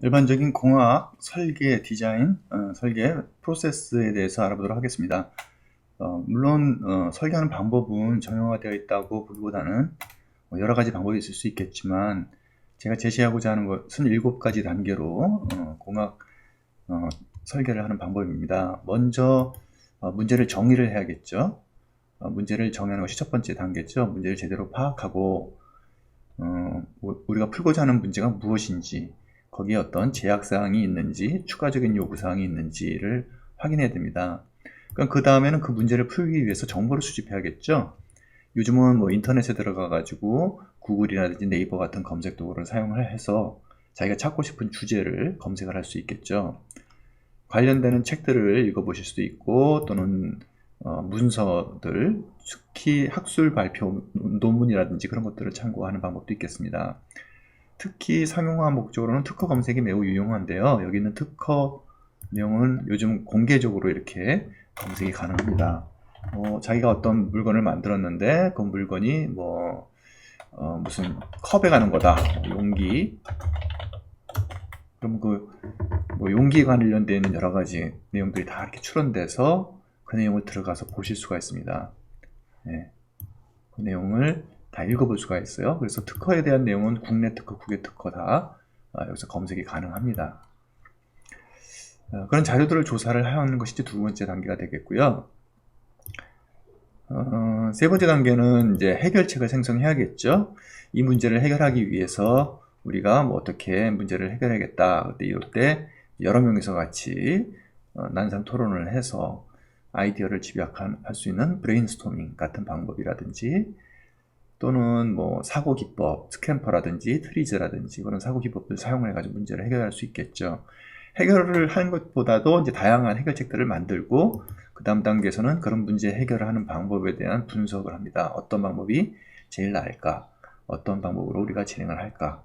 일반적인 공학 설계 디자인, 설계 프로세스에 대해서 알아보도록 하겠습니다. 물론 설계하는 방법은 정형화되어 있다고 보기보다는 여러 가지 방법이 있을 수 있겠지만, 제가 제시하고자 하는 것은 7가지 단계로 공학 설계를 하는 방법입니다. 먼저 문제를 정의를 해야겠죠. 문제를 정의하는 것이 첫 번째 단계죠. 문제를 제대로 파악하고 우리가 풀고자 하는 문제가 무엇인지, 거기에 어떤 제약사항이 있는지, 추가적인 요구사항이 있는지를 확인해야 됩니다. 그 다음에는 그 문제를 풀기 위해서 정보를 수집해야겠죠. 요즘은 뭐 인터넷에 들어가 가지고 구글이라든지 네이버 같은 검색 도구를 사용을 해서 자기가 찾고 싶은 주제를 검색을 할 수 있겠죠. 관련되는 책들을 읽어보실 수도 있고, 또는 문서들, 특히 학술 발표 논문이라든지 그런 것들을 참고하는 방법도 있겠습니다. 특히 상용화 목적으로는 특허 검색이 매우 유용한데요. 여기 있는 특허 내용은 요즘 공개적으로 이렇게 검색이 가능합니다. 자기가 어떤 물건을 만들었는데 그 물건이 무슨 컵에 가는 거다, 용기, 그럼 용기에 관련되어 있는 여러 가지 내용들이 다 이렇게 출원돼서 그 내용을 들어가서 보실 수가 있습니다. 네. 그 내용을 다 읽어볼 수가 있어요. 그래서 특허에 대한 내용은 국내 특허, 국외 특허 다 여기서 검색이 가능합니다. 그런 자료들을 조사를 하는 것이 두 번째 단계가 되겠고요. 세 번째 단계는 이제 해결책을 생성해야겠죠. 이 문제를 해결하기 위해서 우리가 어떻게 문제를 해결해야겠다. 이럴 때 여러 명이서 같이 난상 토론을 해서 아이디어를 집약할 수 있는 브레인스토밍 같은 방법이라든지, 또는 사고 기법, 스캠퍼라든지 트리즈라든지 그런 사고 기법을 사용해 가지고 문제를 해결할 수 있겠죠. 해결을 하는 것보다도 이제 다양한 해결책들을 만들고, 그 다음 단계에서는 그런 문제 해결을 하는 방법에 대한 분석을 합니다. 어떤 방법이 제일 나을까? 어떤 방법으로 우리가 진행을 할까?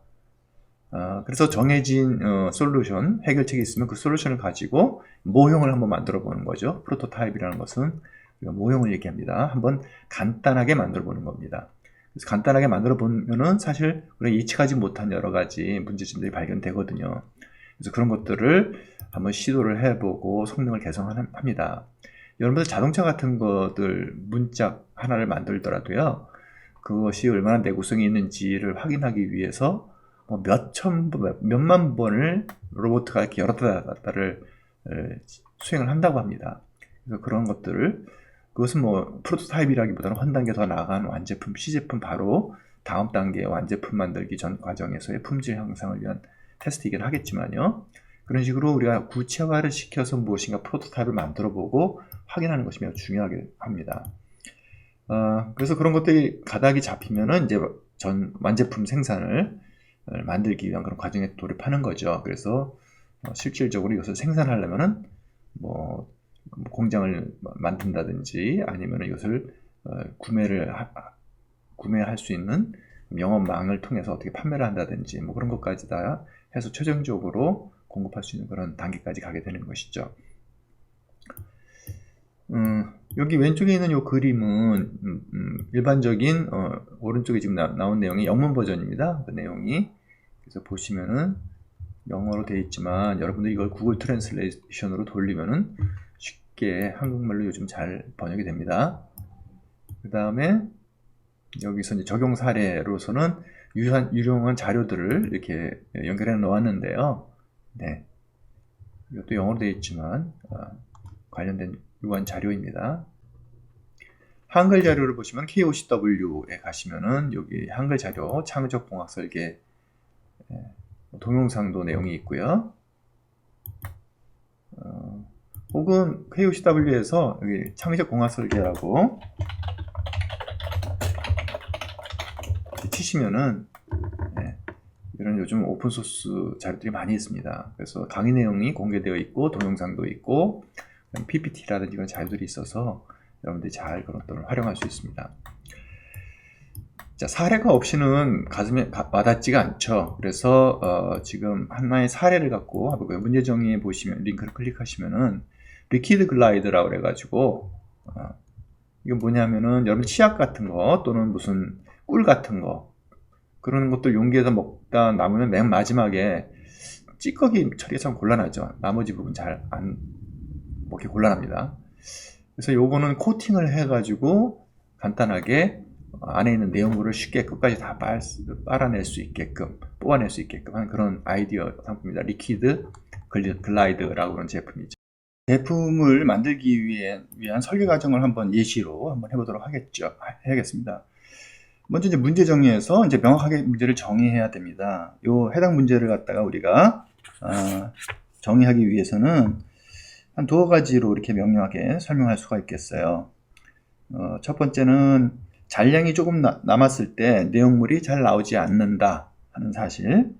그래서 정해진 솔루션, 해결책이 있으면 그 솔루션을 가지고 모형을 한번 만들어 보는 거죠. 프로토타입이라는 것은 우리가 모형을 얘기합니다. 한번 간단하게 만들어 보는 겁니다. 그래서 간단하게 만들어 보면은 사실 우리가 예측하지 못한 여러 가지 문제점들이 발견되거든요. 그래서 그런 것들을 한번 시도를 해보고 성능을 개선합니다. 여러분들 자동차 같은 것들 문짝 하나를 만들더라도요, 그것이 얼마나 내구성이 있는지를 확인하기 위해서 몇만 번을 로봇가 이렇게 여러 닫다를 수행을 한다고 합니다. 그래서 그런 것들을, 그것은 프로토타입이라기보다는 한 단계 더 나아간 완제품, 시제품, 바로 다음 단계 완제품 만들기 전 과정에서의 품질 향상을 위한 테스트이긴 하겠지만요. 그런 식으로 우리가 구체화를 시켜서 무엇인가 프로토타입을 만들어 보고 확인하는 것이 매우 중요하게 합니다. 그래서 그런 것들이 가닥이 잡히면은 이제 전 완제품 생산을 만들기 위한 그런 과정에 돌입하는 거죠. 그래서 실질적으로 이것을 생산하려면은 공장을 만든다든지, 아니면 이것을 구매할 수 있는 영업망을 통해서 어떻게 판매를 한다든지, 그런 것까지 다 해서 최종적으로 공급할 수 있는 그런 단계까지 가게 되는 것이죠. 여기 왼쪽에 있는 이 그림은 일반적인 오른쪽에 지금 나온 내용이 영문 버전입니다. 그 내용이, 그래서 보시면은 영어로 되어 있지만 여러분들이 이걸 구글 트랜슬레이션으로 돌리면은 쉽게 한국말로 요즘 잘 번역이 됩니다. 그 다음에 여기서 이제 적용 사례로서는 유용한 자료들을 이렇게 연결해 놓았는데요. 네, 이것도 영어로 되어 있지만 관련된 유한 자료입니다. 한글 자료를 보시면 KOCW에 가시면은 여기 한글 자료 창의적 공학 설계 동영상도 내용이 있고요. 혹은 KOCW에서 여기 창의적 공학 설계라고 치시면은 이런 요즘 오픈소스 자료들이 많이 있습니다. 그래서 강의 내용이 공개되어 있고 동영상도 있고 PPT라든지 이런 자료들이 있어서 여러분들이 잘 그런 것들을 활용할 수 있습니다. 자, 사례가 없이는 가슴에 와닿지가 않죠. 그래서 지금 하나의 사례를 갖고 문제 정의에 보시면 링크를 클릭하시면은 리퀴드 글라이드라고 그래가지고 이건 뭐냐면은 여러분 치약 같은 거, 또는 무슨 꿀 같은 거, 그런 것들 용기에서 먹다 남으면 맨 마지막에 찌꺼기 처리가 참 곤란하죠. 나머지 부분 잘 안 먹기 곤란합니다. 그래서 요거는 코팅을 해가지고 간단하게 안에 있는 내용물을 쉽게 끝까지 다 빨아낼 수 있게끔, 뽑아낼 수 있게끔 하는 그런 아이디어 상품입니다. 리퀴드 글라이드라고 하는 제품이죠. 제품을 만들기 위한 설계 과정을 한번 예시로 한번 해보도록 해야겠습니다. 먼저 이제 문제 정의에서 이제 명확하게 문제를 정의해야 됩니다. 요 해당 문제를 갖다가 우리가 정의하기 위해서는 한 두어 가지로 이렇게 명료하게 설명할 수가 있겠어요. 첫 번째는 잔량이 조금 남았을 때 내용물이 잘 나오지 않는다 하는 사실.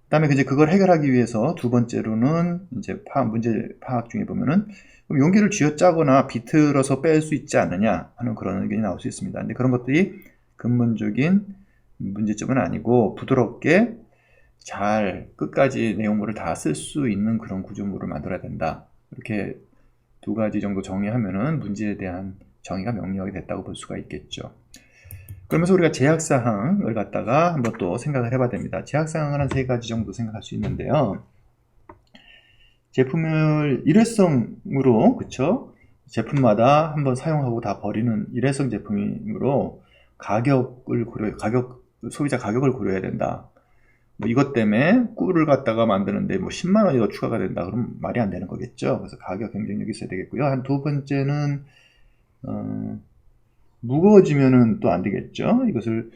그 다음에 이제 그걸 해결하기 위해서 두 번째로는 이제 문제 파악 중에 보면은 그럼 용기를 쥐어짜거나 비틀어서 뺄 수 있지 않느냐 하는 그런 의견이 나올 수 있습니다. 근데 그런 것들이 근본적인 문제점은 아니고 부드럽게 잘 끝까지 내용물을 다 쓸 수 있는 그런 구조물을 만들어야 된다. 이렇게 두 가지 정도 정의하면은 문제에 대한 정의가 명료하게 됐다고 볼 수가 있겠죠. 그러면서 우리가 제약사항을 갖다가 한번 또 생각을 해봐야 됩니다. 제약사항은 한 세 가지 정도 생각할 수 있는데요. 제품을 일회성으로, 그쵸? 제품마다 한번 사용하고 다 버리는 일회성 제품이므로 소비자 가격을 고려해야 된다. 뭐 이것 때문에 꿀을 갖다가 만드는데 뭐 10만 원이 더 추가가 된다. 그럼 말이 안 되는 거겠죠. 그래서 가격 경쟁력이 있어야 되겠고요. 한 두 번째는, 무거워지면은 또 안 되겠죠. 이것을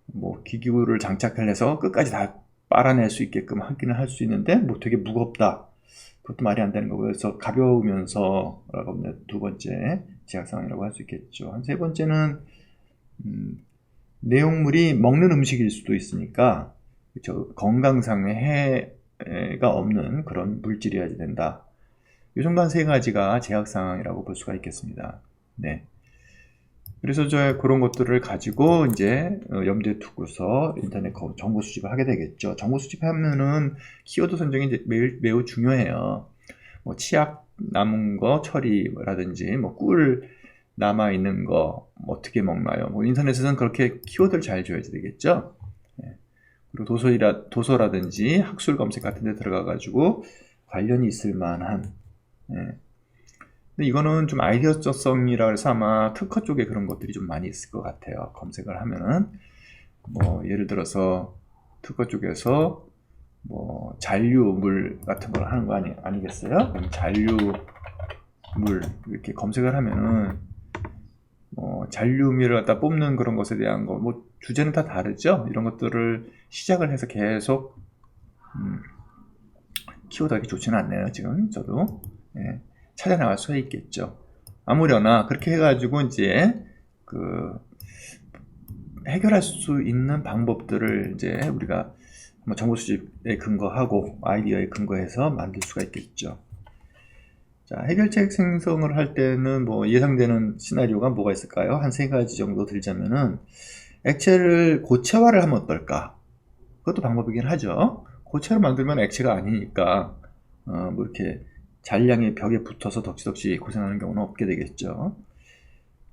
뭐 기구를 장착을 해서 끝까지 다 빨아낼 수 있게끔 하기는 할 수 있는데 뭐 되게 무겁다. 그것도 말이 안 되는 거고, 그래서 가벼우면서 라고 하면 두 번째 제약사항이라고 할 수 있겠죠. 한 세 번째는 내용물이 먹는 음식일 수도 있으니까 그렇죠? 건강상의 해가 없는 그런 물질이어야 된다. 이 정도 한 세 가지가 제약사항이라고 볼 수가 있겠습니다. 네. 그래서 그런 것들을 가지고 이제 염두에 두고서 인터넷 정보 수집을 하게 되겠죠. 정보 수집하면은 키워드 선정이 이제 매우 중요해요. 뭐 치약 남은 거 처리라든지 뭐 꿀 남아 있는 거 어떻게 먹나요? 뭐 인터넷에서는 그렇게 키워드를 잘 줘야 되겠죠. 네. 그리고 도서라든지 학술 검색 같은 데 들어가 가지고 관련이 있을 만한, 네. 근데 이거는 좀 아이디어성이라 해서 아마 특허 쪽에 그런 것들이 좀 많이 있을 것 같아요. 검색을 하면은 뭐 예를 들어서 특허 쪽에서 뭐 잔류물 같은 걸 하는 거 아니겠어요? 그럼 잔류물 이렇게 검색을 하면은 뭐 잔류미를 갖다 뽑는 그런 것에 대한 거, 뭐 주제는 다 다르죠. 이런 것들을 시작을 해서 계속 키워드하기 좋지는 않네요. 지금 저도. 예. 찾아나갈 수가 있겠죠. 아무려나 그렇게 해가지고 이제 해결할 수 있는 방법들을 이제 우리가 뭐 정보 수집에 근거하고 아이디어에 근거해서 만들 수가 있겠죠. 자, 해결책 생성을 할 때는 뭐 예상되는 시나리오가 뭐가 있을까요? 한 세 가지 정도 들자면은 액체를 고체화를 하면 어떨까? 그것도 방법이긴 하죠. 고체를 만들면 액체가 아니니까 뭐 이렇게 잔량이 벽에 붙어서 덕지덕지 고생하는 경우는 없게 되겠죠.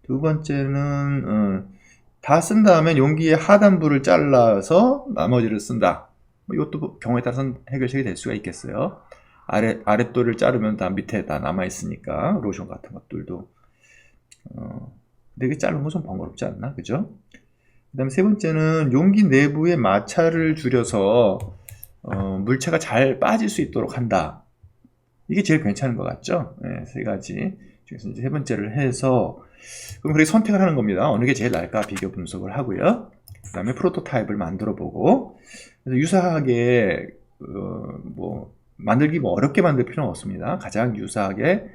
두 번째는 다 쓴 다음에 용기의 하단부를 잘라서 나머지를 쓴다. 뭐 이것도 경우에 따라서는 해결책이 될 수가 있겠어요. 아랫돌을 자르면 다 밑에 다 남아있으니까 로션 같은 것들도. 근데 이게 자르는 건 좀 번거롭지 않나? 그죠? 그 다음에 세 번째는 용기 내부의 마찰을 줄여서 물체가 잘 빠질 수 있도록 한다. 이게 제일 괜찮은 것 같죠? 네, 세 가지 중에서 이제 세 번째를 해서 그럼 그렇게 선택을 하는 겁니다. 어느 게 제일 나을까 비교 분석을 하고요. 그 다음에 프로토타입을 만들어 보고, 그래서 유사하게 뭐 만들기 뭐 어렵게 만들 필요는 없습니다. 가장 유사하게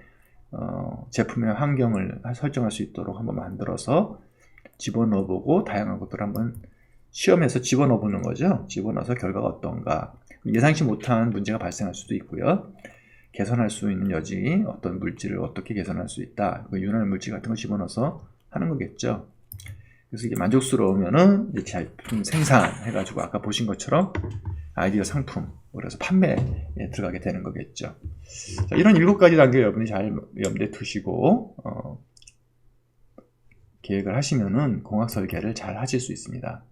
제품의 환경을 설정할 수 있도록 한번 만들어서 집어넣어 보고 다양한 것들을 한번 시험에서 집어넣어 보는 거죠. 집어넣어서 결과가 어떤가. 예상치 못한 문제가 발생할 수도 있고요. 개선할 수 있는 여지, 어떤 물질을 어떻게 개선할 수 있다. 윤활 물질 같은 거 집어넣어서 하는 거겠죠. 그래서 이게 만족스러우면은 이제 제품 생산해가지고 아까 보신 것처럼 아이디어 상품, 그래서 판매에 들어가게 되는 거겠죠. 자, 이런 7가지 단계 여러분이 잘 염두에 두시고 계획을 하시면은 공학 설계를 잘 하실 수 있습니다.